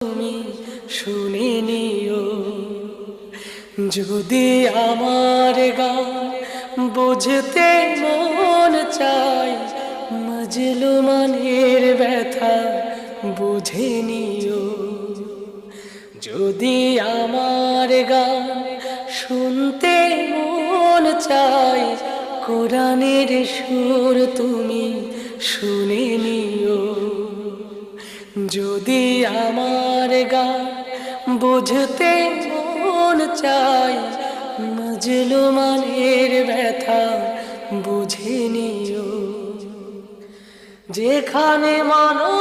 তুমি শুনে নিও। যদি আমার গান বুঝতে মন চাই, মজলুমানের ব্যথা বুঝে নিও। যদি আমার গান শুনতে মন চাই, কোরআনের সুর তুমি শুনে নিও। যদি আমার গান বুঝতে মন চাই, মজলুমানের ব্যথা বুঝে নিও। যেখানে মানো